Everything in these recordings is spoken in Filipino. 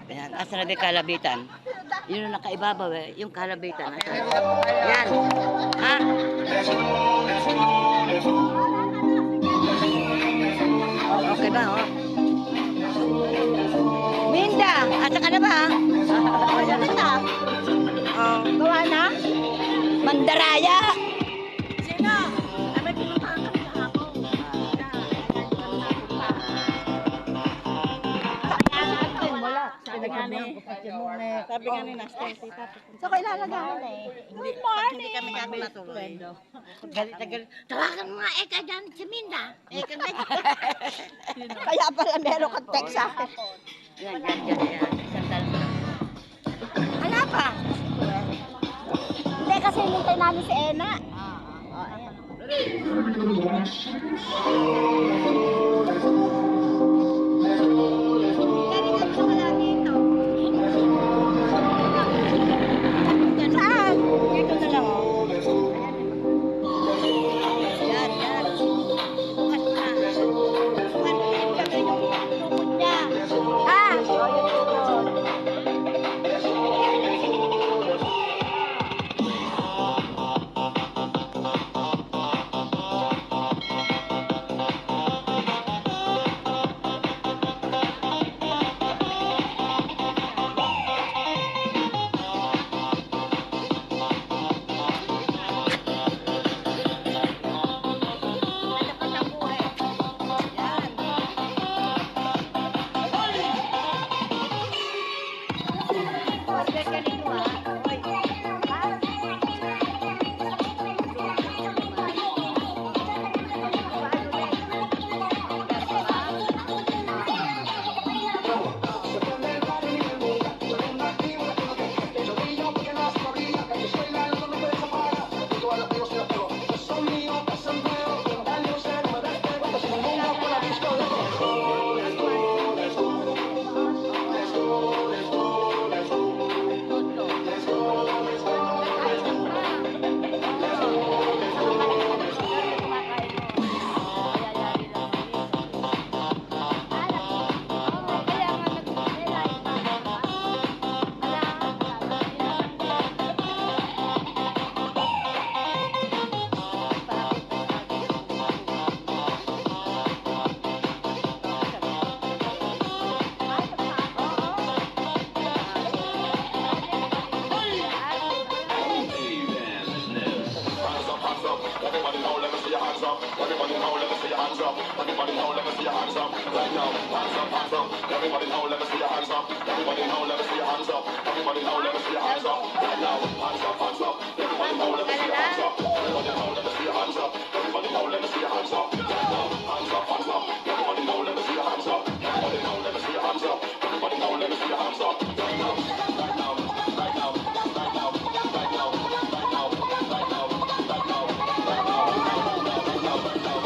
Ayan, asa na di kalabitan. Yun ang nakaibabaw eh, yung kalabitan. Yan. Ha? Okay ba, oh? Minda, asa ka na ba? Ayan na. Oh. Gawa na? Mandaraya. Sino? Ay, may pinuntahan kami kahapon. Sabi nga ni Nastel, tita. So, kailangan na eh. Good morning! Hindi kami kako natuloy. Galit na galit. Tawagan mo nga Eka dyan si Minda. Eka na dyan. Kaya pala meron kang text sa akin. Yan. Isang talma. Ano pa? Hindi, kasi hinintay namin si Ena. Saan? Dito na lang, oh. Yan. Bukas na. Bukas na ilagay yung lukod niya. Lalakas ang buhay. Yan. Order ka nito, ha? Oy. Everybody now, let me see your hands up. Everybody now, let me see your hands up. Everybody now, let me see your hands up. Right now, hands up. Everybody now, let me see your hands up. Everybody now, let me see your hands up. Everybody now, let me see your hands up. Right now, hands up. Everybody now, let me see your hands up. Everybody now, let me see your hands up. Everybody now, let me see your hands up. Right now, hands up. Everybody now, let me see your hands up. Everybody now, let me see your hands up. Everybody now, let me see your hands up. Right now, right now, right now, right now, right now, right now, right now, right now.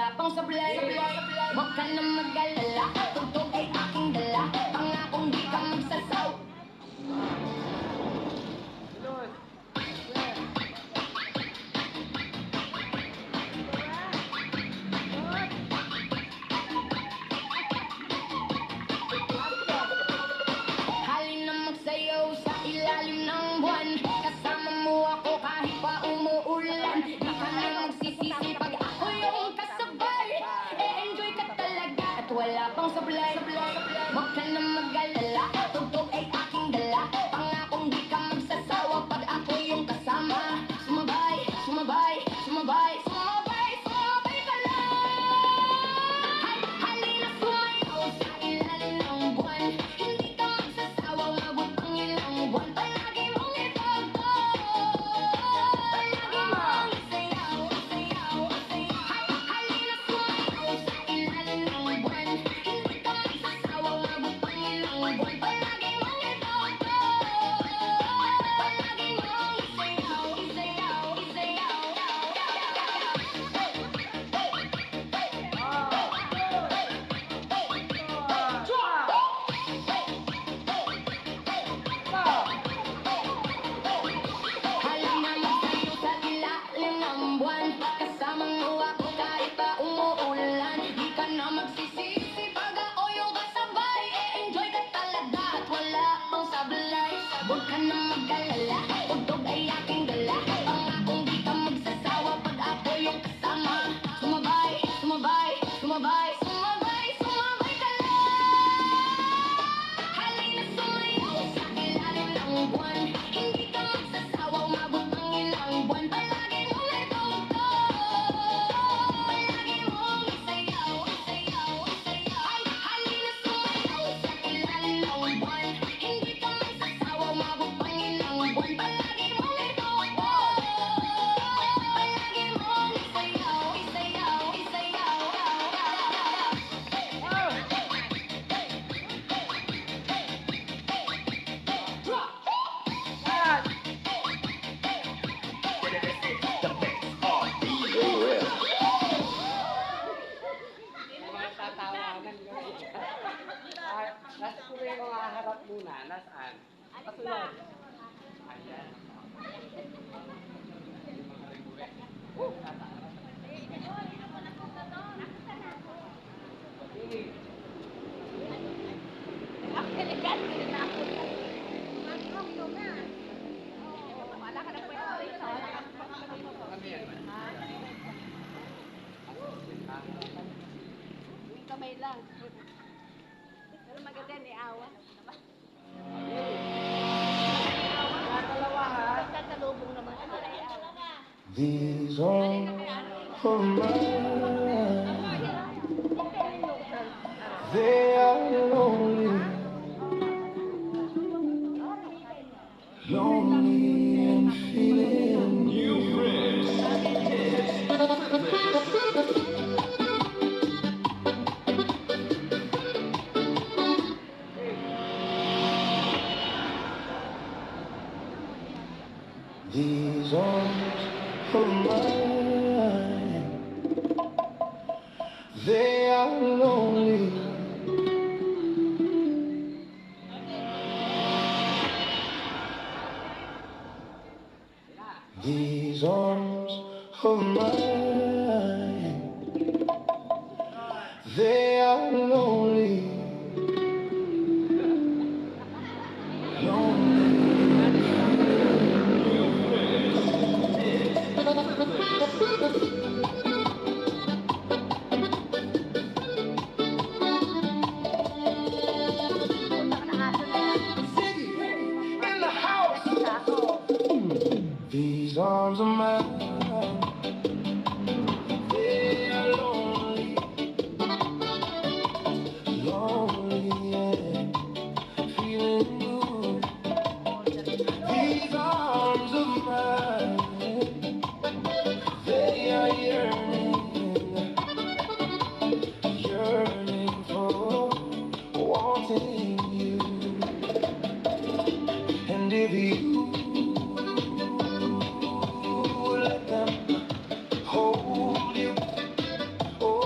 wala pang sablay. Huwag ka na mag-alala, tugtog ay aking dala. Pangakong di ka magsasaw. Halina magsayaw sa ilalim ng buwan. Kasama mo ako kahit pa umuulan. Di ka na magsisisi pag ako yung kasabay. E-enjoy ka talaga at wala pang sablay. Huwag ka na mag-alala, tugtog ay aking dala. Pangakong di ka magsasawa pag ako yung kasama. Sumabay, sumabay, sumabay, sumabay, sumabay ka lang. Halina sumayaw sa ilalim ng buwan. Hindi ka magsasawa, umabot ang ilang buwan. Palagi mong itugtog, palagi mong isayaw, isayaw, isayaw. Halina sumayaw sa ilalim ng buwan. Hindi ka magsasawa, umabot ang ilang buwan. Palagi mong itugtog, palagi mong isayaw, isayaw, isayaw. Halina magsayaw sa ilalim ng buwan. Kasama mo ako kahit pa umuulan. Di ka na magsisisi pag ako yung kasabay. E-enjoy ka talaga at wala pang sablay. Huwag ka na mag-alala, tugtog ay aking dala. Pangakong di ka magsasawa pag ako yung kasama. Sumabay, sumabay, sumabay, sumabay, sumabay ka lang. Halina sumayaw sa ilalim ng buwan. Hindi ka magsasawa, umabot ang ilang buwan. Palagi mong itugtog, palagi mong isayaw, isayaw, isayaw. Halina sumayaw sa ilalim ng buwan. Hindi ka magsasawa, umabot ang ilang buwan. Palagi mong itugtog, palagi mong isayaw, isayaw, isayaw. Tatawanan ko. Nasa ko yung mga harap muna. Nasaan? Kasunod. Ayan. Kami yan. Kamay lang. Pero maganda ni Awa. Dalawa ha. Tatalubong naman siya. These arms of mine, they are lonely, lonely and feeling new. These arms of mine, they are lonely, these arms of mine, they are lonely, lonely. In the house, these arms of mine, they are lonely, lonely and feeling blue. These arms of mine, they are yearning, yearning for wanting you. And if you let them hold you, oh,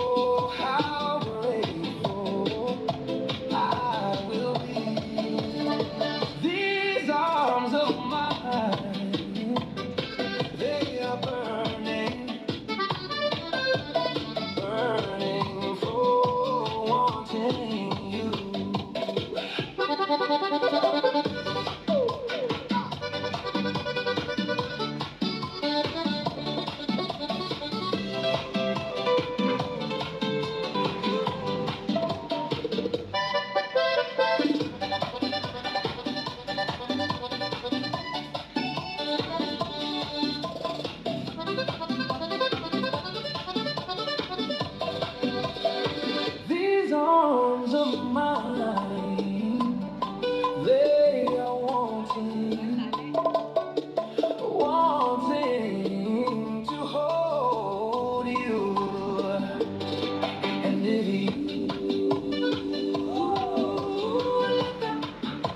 wanting to hold you. And if you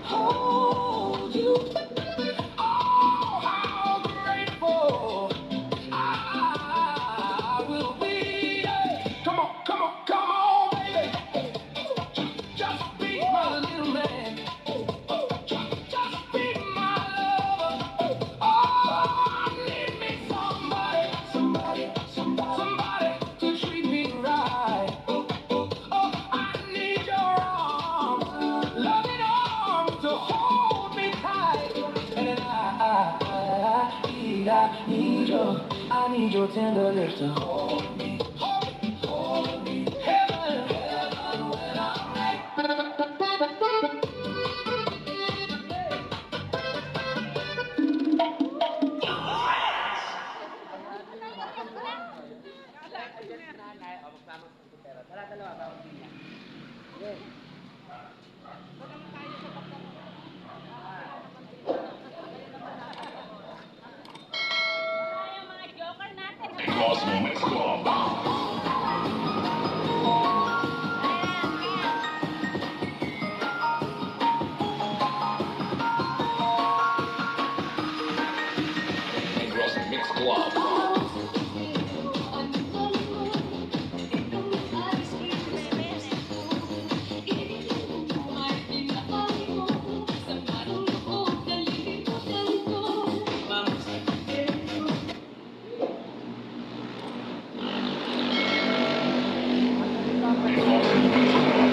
hold you, oh, how grateful I will be. Come on, come on, come on, baby. Just be my little man. Just be my lover. Oh, I need me somebody to treat me right. Oh, I need your arms, loving arms to hold me tight. And I need your tender lips to hold me. Heaven, when I'm right. Nanay, o magsama sa pera. Tara, dalawa, bawat linya. Okay. Yung mga joker natin. Cosmo Mix Club. Cosmo Mix Club. Cosmo Mix Club.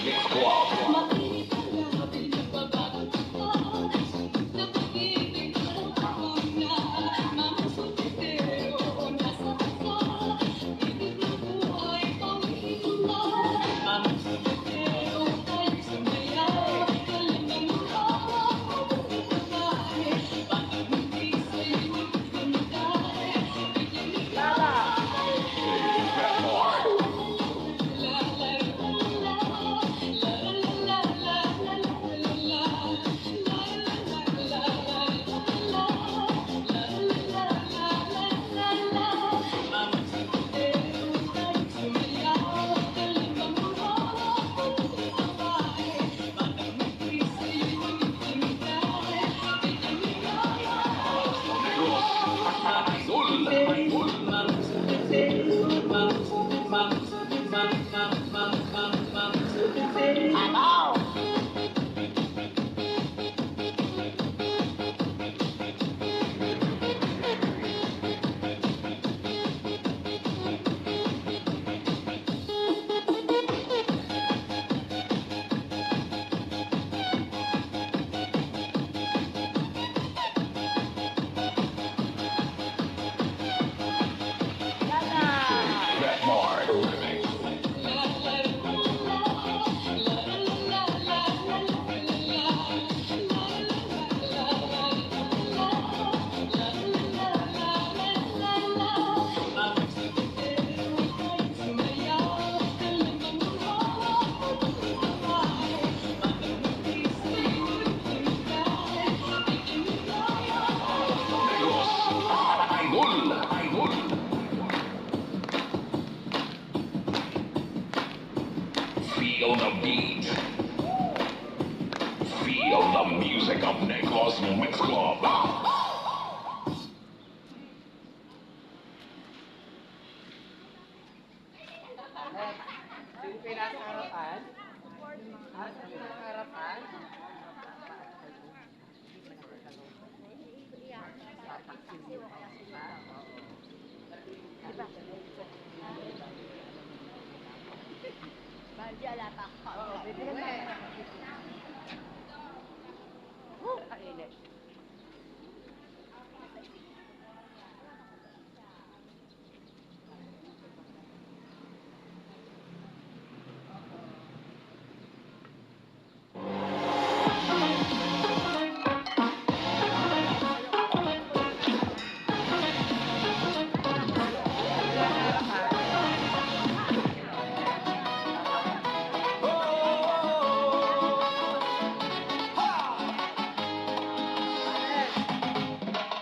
Mix Club. Feel the beat. Feel the music of Negros Mix Club. Sino kayo nasa harapan? Ha? Sino nasa harapan? Kainit.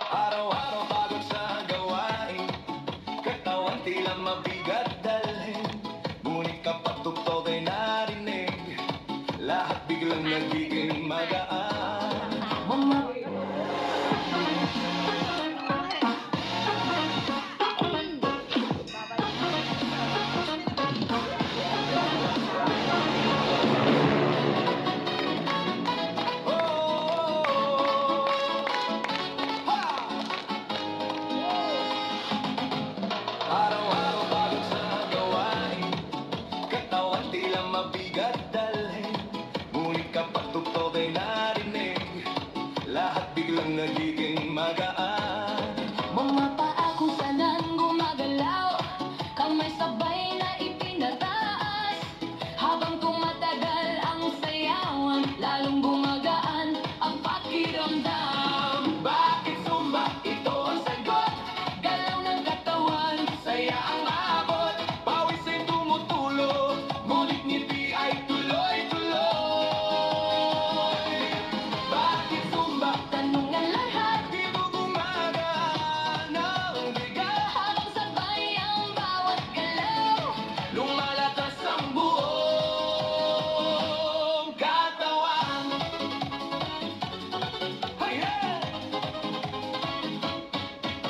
Araw-araw pagod sa gawain, katawan tila mabigat dalhin. Ngunit kapag tugtog ay narinig, lahat biglang nagiging magaan. Araw-araw pagod sa gawain, katawan tila mabigat dalhin. Ngunit kapag tugtog ay narinig, lahat biglang nagiging magaan. Mga paa kung saan gumagalaw, kamay sabay na ipinataas. Habang tumatagal ang sayawan, lalong gumagaan ang pakiramdam. Bakit sumba? Ito ang sagot. Galaw ng katawan, Saya ang abot, pawis ay tumutulo, ngunit ngiti ay tuloy-tuloy. Bakit sumba? tanong ng lahat, Dito gumagaan ang bigat, habang sabay ang bawat galaw. lumalakas ang buong katawan. Hey, hey!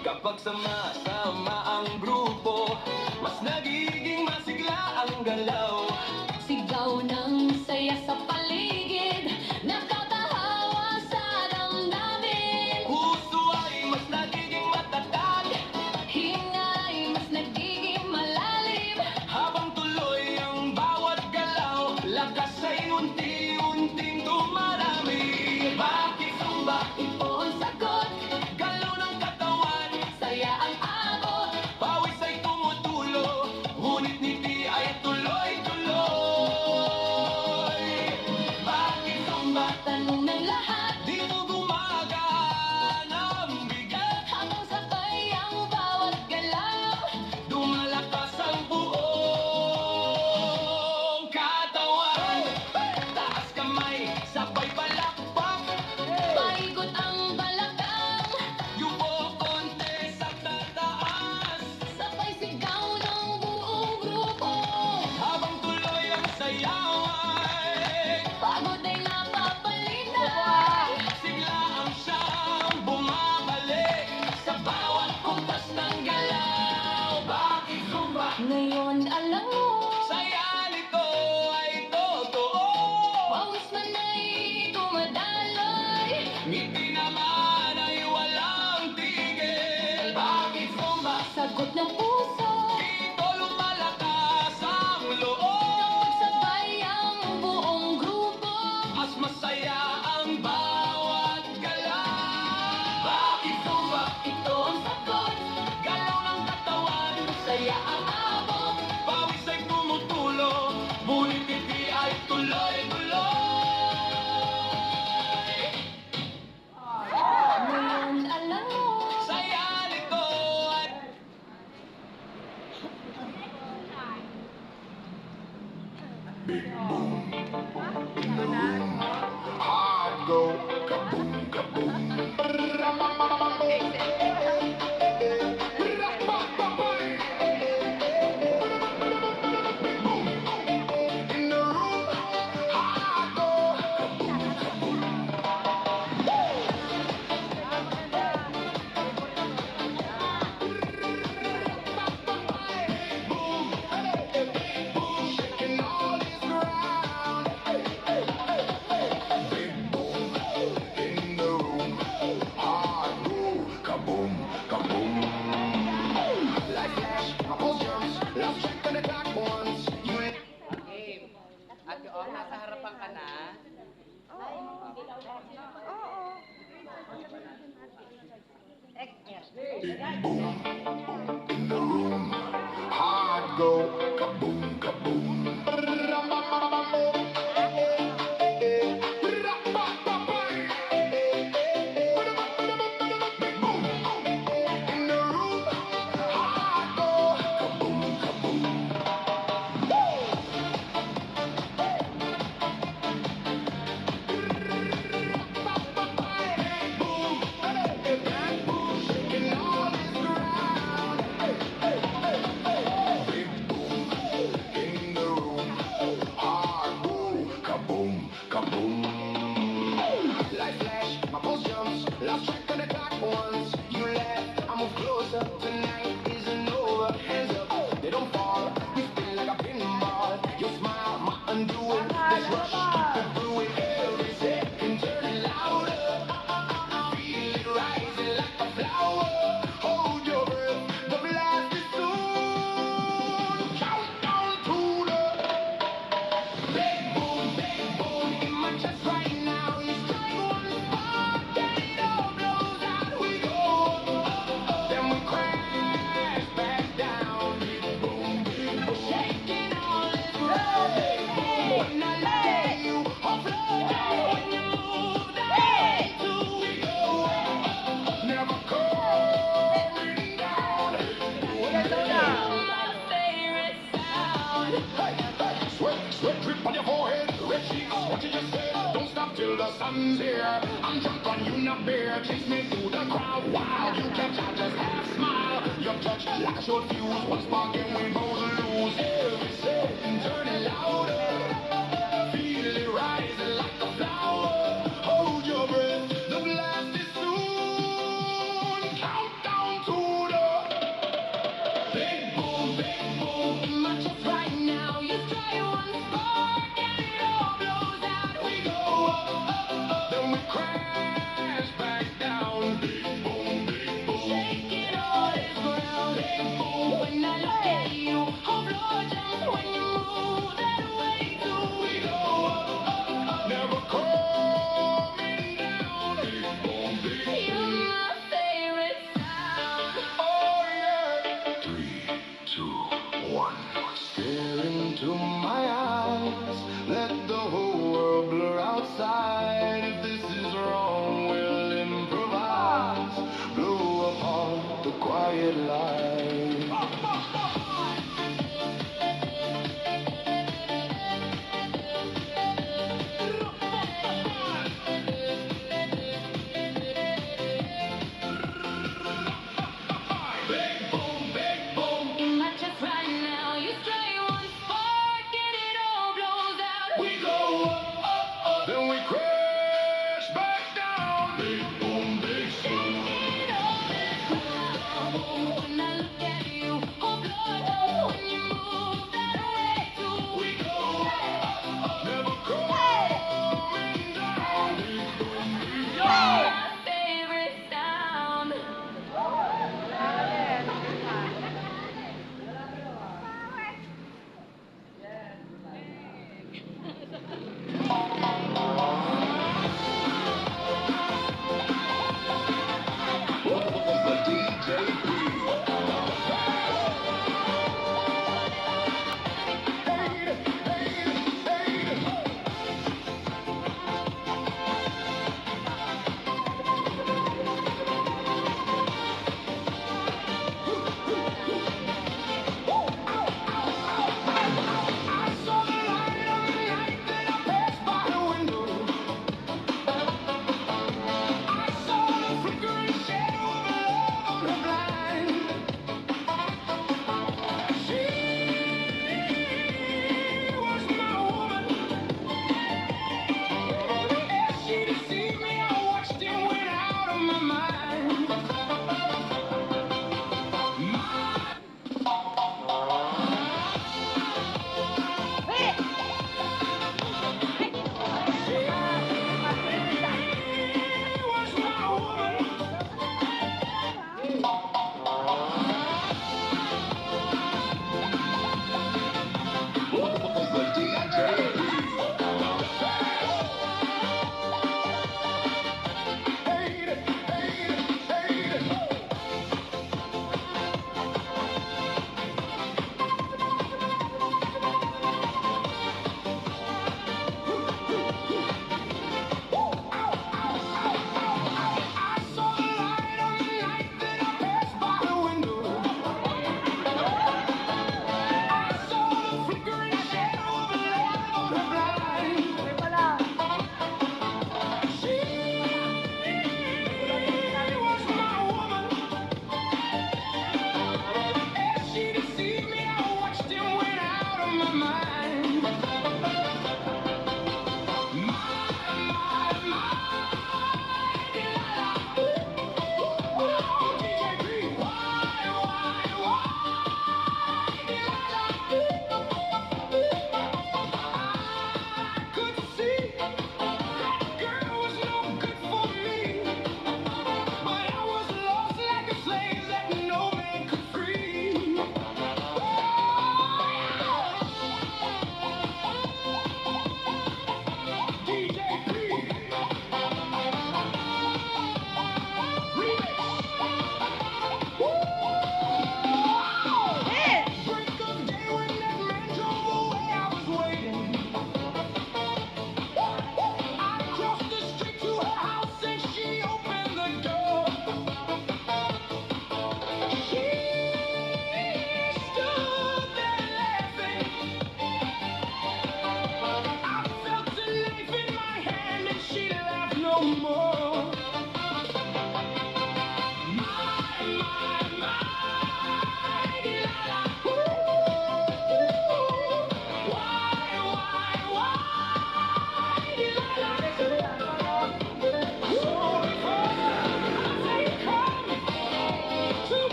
Kapag sama-sama ang grupo, mas nagiging masigla ang galaw. Sigaw ng saya sa paligid, nakakahawa sa damdamin. Puso ay mas nagiging matatag, Hinga ay mas nagiging malalim. habang tuloy ang bawat galaw, lakas ay unti-unting dumarami. Bakit sumba? Ito ang sagot, Galaw ng katawan, saya ang abot. pawis ay tumutulo, ngunit ngiti ay tuloy-tuloy. Bakit sumba? Tanong ng lahat, Dito gumagaan ang bigat, habang sabay ang bawat galaw. lumalakas ang buong katawan. Taas kamay, sabay palakpak, Paikot ang balakang, yuko konti sa tataas, sabay sigaw ng buong grupo. habang tuloy ang sayaway. Pagod ay napapalitan, Siglaan siyang bumabalik sa bawat puntas ng galaw. Bakit sumba? ngayon alam mo, Saya nito ay totoo. pawis man ay tumadaloy. Ngiti naman ay walang tigil. Bakit sumba? Sagot ng puso, Dito lumalakas ang loob. pagsabay ang buong grupo. Mas masaya ang bawat galaw. Bakit sumba? Ito ang sagot, Galaw ng katawan, saya ang abot. pawis ay tumutulo, ngunit ngiti ay tuloy-tuloy. Ngayon alam mo, Saya nito ay hard go kaboom kaboom. In the room go kaboom, kaboom. In the room, I go kaboom, kaboom. In the room, I go kaboom, kaboom. Light flash, my pulse jumps, lost track of the clock once. You left, I move closer. Tonight isn't over. Hands up, they don't fall. We spin like a pinball. Your smile, my undoing. This rush, keep it brewing. Every second turning louder. Feel it rising like a flower. Hold your breath, the blast is soon. Countdown to the big boom in my chest right now. You strike one spark, then it all blows out. We go up, then we crash back down. Big boom, shaking all this ground. Big boom, when I look at you, I'll float down. When you move that way too, we go up, never coming down. My favorite sound. Hey, hey, sweat drip on your forehead, red cheeks, what you just said. Don't stop till the sun's here. I'm drunk on you, not beer. Chase me through the crowd, wow. You catch, I just half smile. Your touch like a short fuse. One spark and we both lose. Every second turning louder. Feel it rising like a flower. Hold your breath, the blast is soon. Countdown to the big boom in my chest right now. You strike one spark and it all blows out. We go up, then we crash back down. Big boom, Shaking all this ground. big boom. When I look at you, whole floor jumps when you move that way too. We go up, never coming down. Big boom, You're my favorite sound. oh yeah. 3, 2, 1. Stare into my eyes. Let the whole world blur outside. If this is wrong, we'll improvise. Blow apart the quiet light. Big boom. In my chest right now, you strike one spark and it all blows out. We go up, then we crash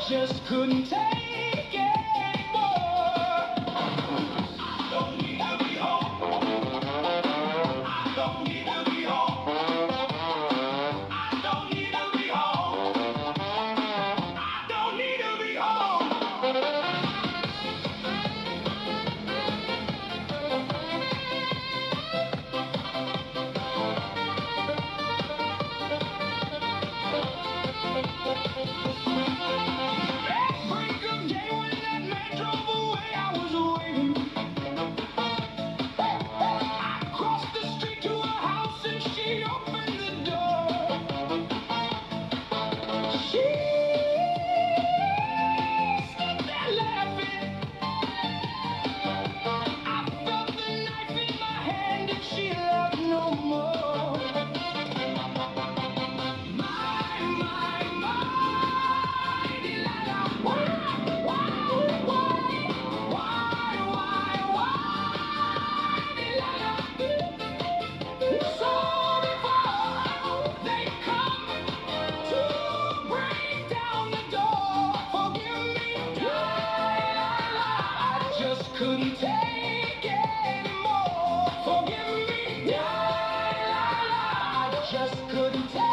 just couldn't take it anymore. I don't need to be home. I don't need to be home. I don't need to be home. I don't need to be home. Break of day when that man drove away, I was waiting. I crossed the street to her house and she opened the door. She stood there laughing. I felt the knife in my hand and she laughed no more. My, Delilah, why, Delilah? So before they come to break down the door, forgive me, Delilah, I just couldn't take it anymore. Forgive me, Delilah, I just couldn't take it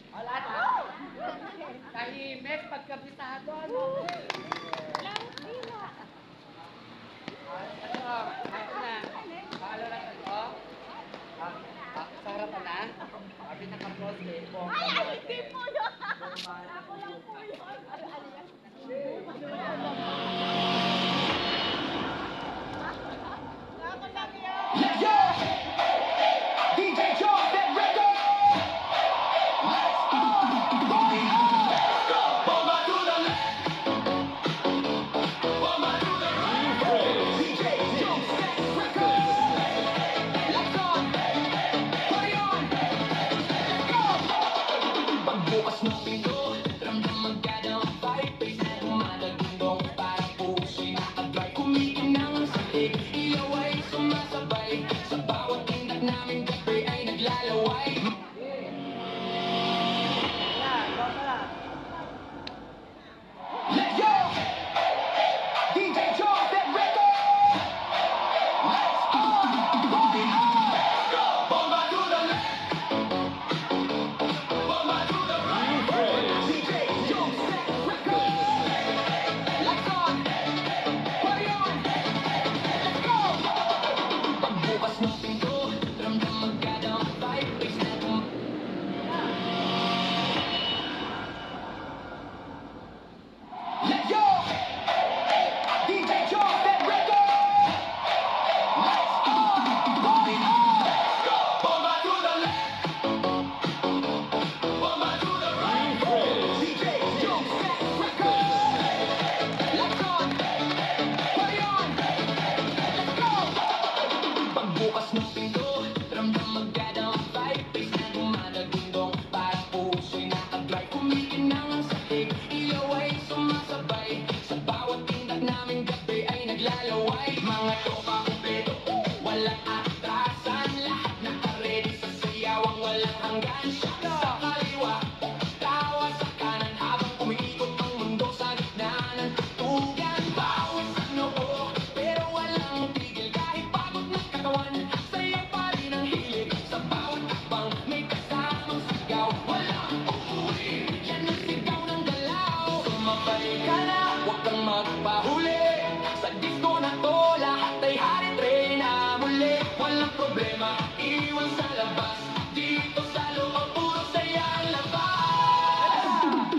O, lahat ha? Tahimik, pagkabisado, ano? Ano, ako na. Paalo na ito? Sa harapan na? Sabi na ka-cross eh. Hindi po yun. Ako lang po yun. Ako lang yun. Let's go! DJ Joe, that record! Let's party on! Bomba to the left, bomba to the right. DJ Joe, that record! Let's go! Party on! Let's go! Pagbukas ng pinto, ramdam agad ang vibe. Bass na dumadagundong, parang puso'y nakadrive. Kumikinang ang sahig, ilaw ay sumasabay. Sa bawat tindak naming gabi ay naglalaway. Let's go! DJ Joe, that record! Let's party on! Bomba to the left, bomba to the right. DJ Joe, that record! Let's go! Party on! Let's go! Pagbukas ng pinto, ramdam agad ang vibe. Bass na Let's go! DJ Joe, that record! Let's party on! Bomba to the left, bomba to the right. DJ Joe, that record! Let's go! Party on! Let's go! Pagbukas ng pinto, ramdam agad ang vibe. Bass na dumadagundong, parang puso'y nakadrive. Kumikinang ang sahig, ilaw ay sumasabay. Sa bawat tindak naming gabi ay naglalaway. Mga tropa kumpleto, walang atrasan. Lahat naka-ready sa sayawang walang hanggan. Shot sa kaliwa, tawa sa kanan. Habang umiikot ang mundo sa gitna ng tutugan. Bawat sa noo, pero walang tigil. Kahit pagod ng katawan, sayaw pa rin ang hilig. Sa bawat akbang, may kasamang sigaw. Walang uuwi, yan ang sigaw ng galaw. Sumabay ka na, huwag kang magpahuli. Sa disco na to, lahat ay hari-train na muli. Walang problema, iwan sa labas. Dito sa loob, puro saya ang labas.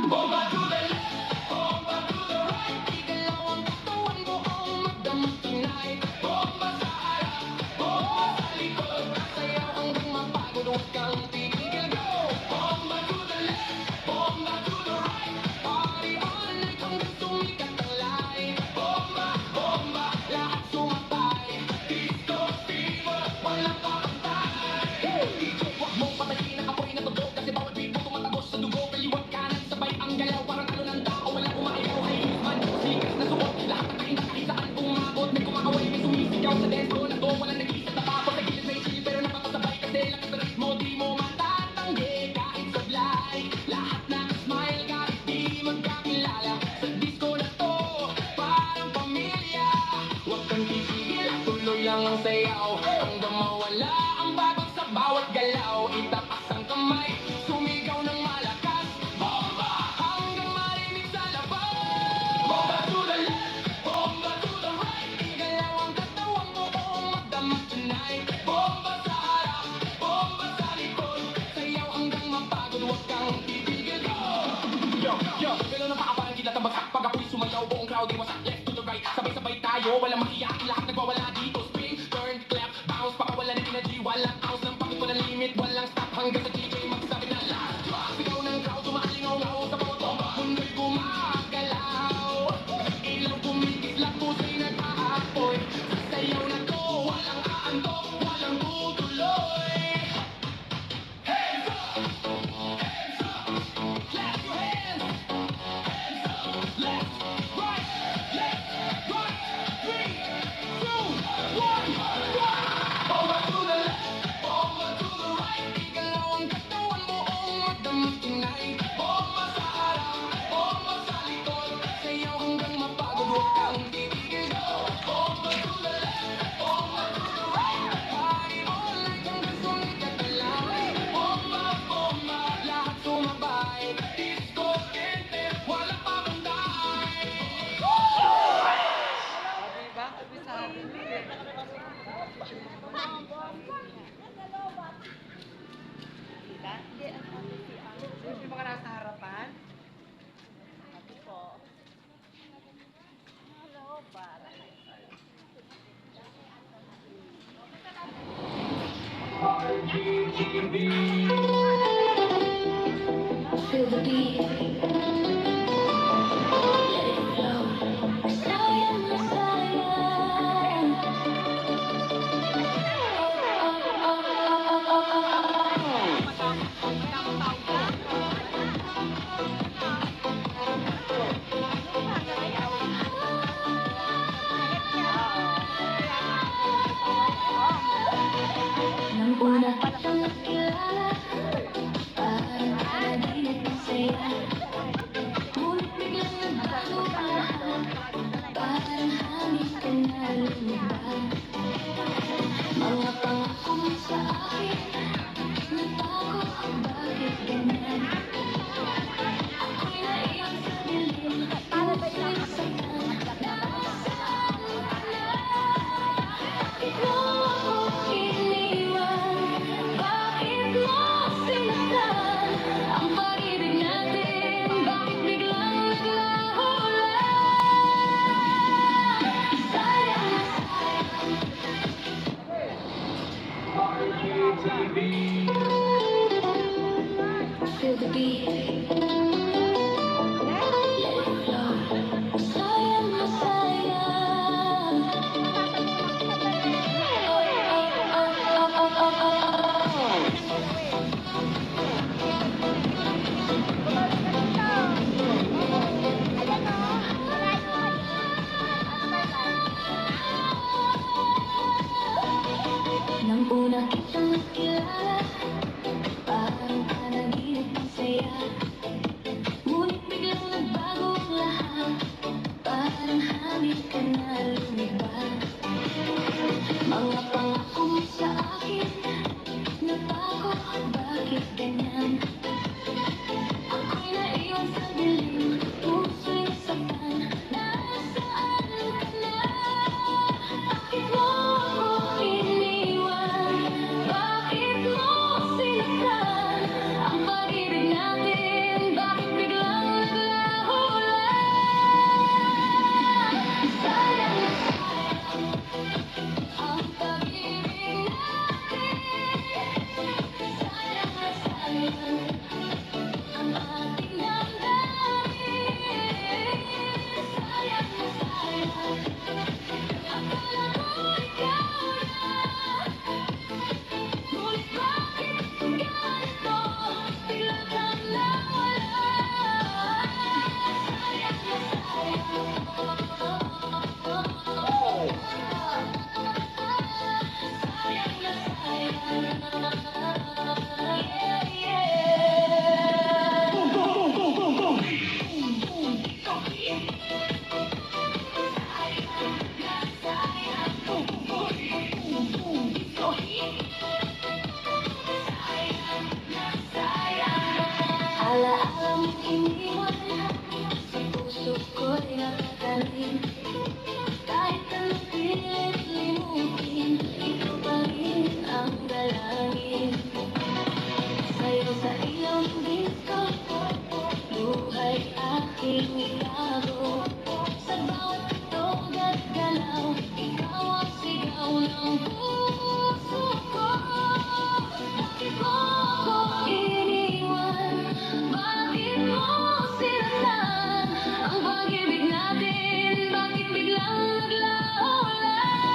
Bomba to the left, bomba to the right. Igalaw ang katawan mo ang magdamag tonight. Bomba sa harap, bomba sa likod. Sayaw hanggang mapagod, huwag kang tigil, go! Bomba to the left, bomba to the right. Party all night hanggang sumikat ang light. lang ang sayaw hanggang mawala ang bagot sa bawat galaw. Itaas ang kamay, sumigaw ng malakas. Bomba! Hanggang marinig sa labas. Bomba to the left, bomba to the right. Igalaw ang katawan mo kung magdamag tonight. Bomba sa harap, bomba sa likod. Sayaw hanggang mapagod, huwag kang titigil. Yo, yo, gano'n ang pakaparang kita tabagsak. Pag ako'y sumayaw, buong crowd ay wasak. Left to the right, sabay-sabay tayo, walang makiyak. Lahat nagwawala dito, spin, turn, clap, bounce. Pakawala ng energy, walang ounce ng pakit, walang limit, walang stop. Hanggang sa DJ magsabi na last drop. Sigaw ng crowd, umaalingaw-ngaw sa bawat bomba. Mundo'y gumagalaw, ilaw kumikislap, pusa'y nag-aapoy. Sayaw na to, walang aantok, walang tutuloy. Hands up! Hands up! Clap your hands! Hands up! Left, right, left, right. 3, 2, 1, go! Bomba to the left, bomba to the right. Igalaw ang katawan mo, magdamag tonight. Bomba sa harap, bomba sa likod. Sayaw hanggang mapagod, huwag kang titigil. Bomba to the left, bomba to the right. Party all night hanggang sumikat na lang. Bomba, bomba, lahat sumabay. Disco, ente, walang pabantay. Diba? Sabi. Sino yung mga nasa harapan? Feel the beat. Let it flow. Messiah, Messiah. Nang una kitang nakilala, parang panaginip ang saya. Ngunit biglang nagbago ang lahat, parang hangin ka na lumibag. Mga pangako mo sa akin, nagbago, bakit ganyan? Ako'y naiyak sa dilim, puso'y saktan. Nasaan ka na? Bakit mo ako iniwan? Bakit mo sinaktan ang pag-ibig natin? Bakit biglang naglaho lang? Sayang na sayang. Feel the beat. Let it flow. Sayang na sayang. Nang una kitang nakilala, parang panaginip ang saya. Ngunit biglang nagbago ang lahat, parang hangin ka na lumibag. Mga pangako mo sa akin, nabago, bakit ganyan? Ako'y naiwan sa dilim, puso'y saktan. Nasaan ka na? Bakit mo ako iniwan? Bakit mo Alaala mong iniwan sa puso ko'y nakatanim. Kahit anong pilit limutin, ikaw pa rin ang dalangin. Sa'yo sa iyong disco, buhay aking ilago. Sa bawat tugtog at galaw, ikaw ang sigaw ng puso ko. Bakit mo ako iniwan? Bakit mo sinaktan ang pag-ibig natin? Bakit biglang naglaho-laho?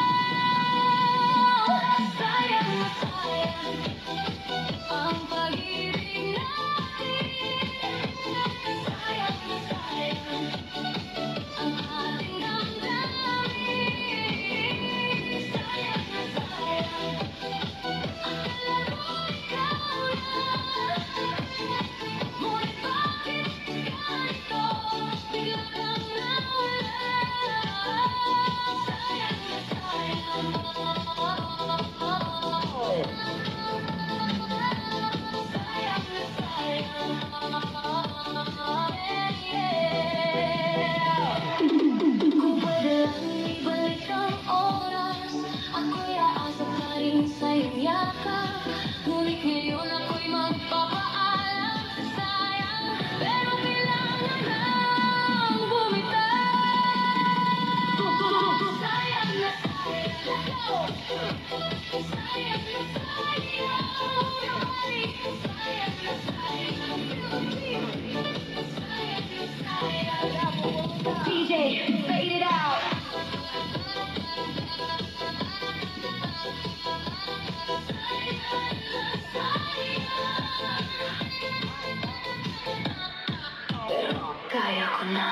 Sayang na sayang ang pag-ibig natin. Sayang na sayang ang ating damdamin. Sayang na sayang akala ko ikaw na. Ngunit bakit ganito bigla kang nawala? Sayang na sayang. Sayang na sayang. Kung pwede lang ibalik ang oras, ako'y aasa pa rin sa iyong yakap. Ngunit ngayon ako'y magpapaalam. Sayang, pero kailangan nang bumitaw. Sayang na sayang. Sayang na sayang. Sayang na sayang. DJ, fade it out. Pero kaya ko na.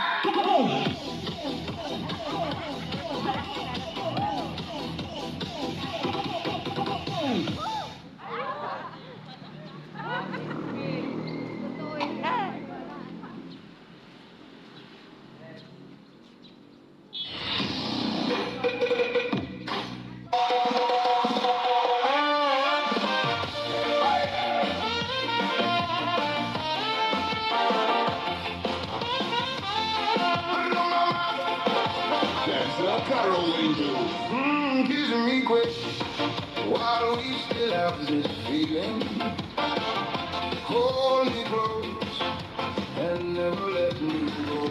That's the Carol Angels. Kissing me quick while we still have this feeling. Hold me close and never let me go.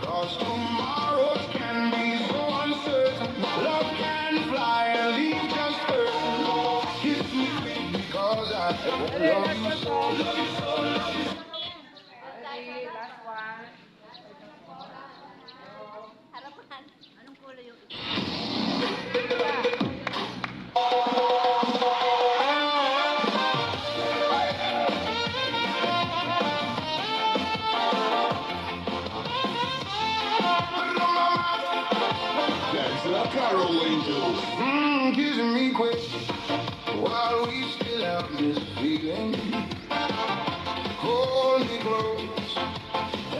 'Cause tomorrow can be so uncertain. Love can fly and leave just hurting. Kiss me quick because I love you so, love you so, love you so. Ready, last one. Harapan. Anong kulay yung That's the Carol Angels. Kissing me quick while we still have this feeling. Hold me close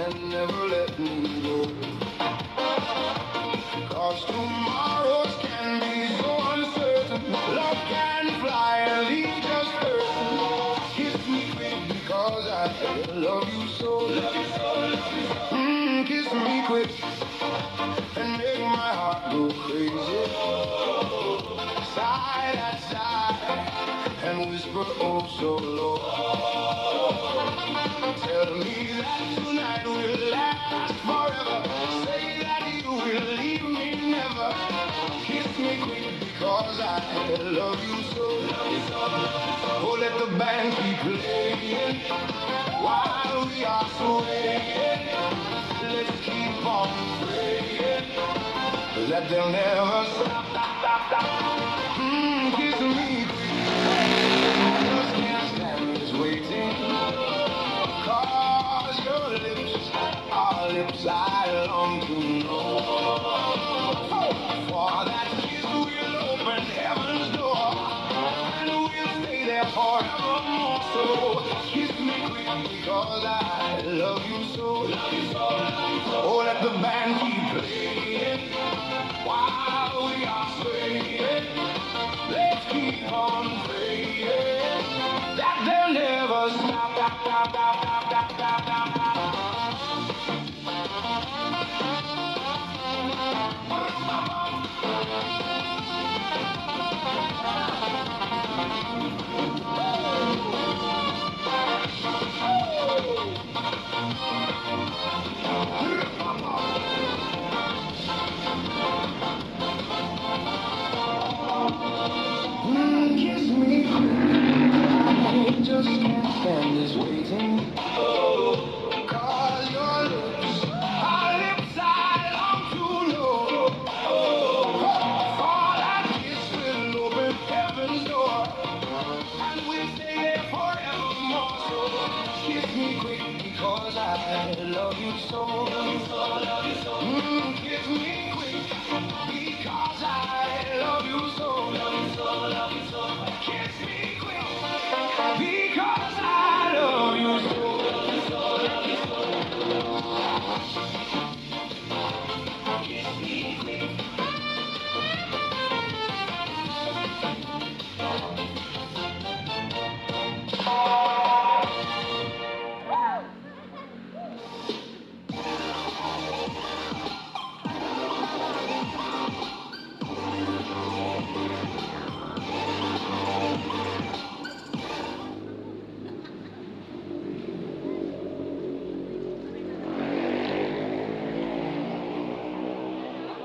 and never let me go. 'Cause tomorrows can be so uncertain. Love can fly and leave just hurting. Kiss me quick because I love you so, love you so, love you so. Kiss me quick and make my heart go crazy. Side at side and whisper oh so low. Tell me that tonight will last forever. Say that you will leave me never. Kiss me quick because I love you so. Oh, let the band keep playing while we are swaying. Let's keep on praying that they'll never stop. Kiss me quick. I just can't stand this waiting. 'Cause your lips are lips I long to know. For that kiss will open heaven's door, and we'll stay there forevermore. So kiss me quick because I love you so. Oh, let the band keep playing while we are swaying. Let's keep on praying that they'll never stop.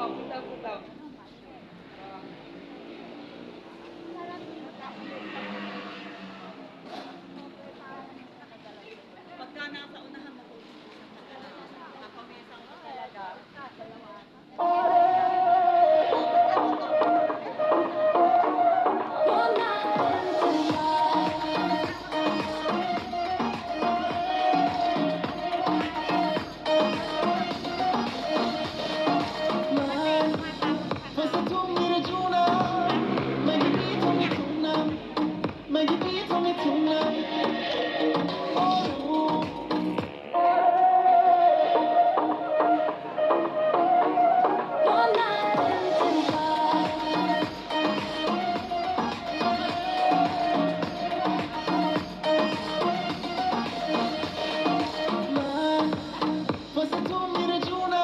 Putaw. Pagka nasa unahan mo, napamisang ko talaga. Basta tumira juna, magiging tumituna, magiging tumituna. Oh, basta tumira juna,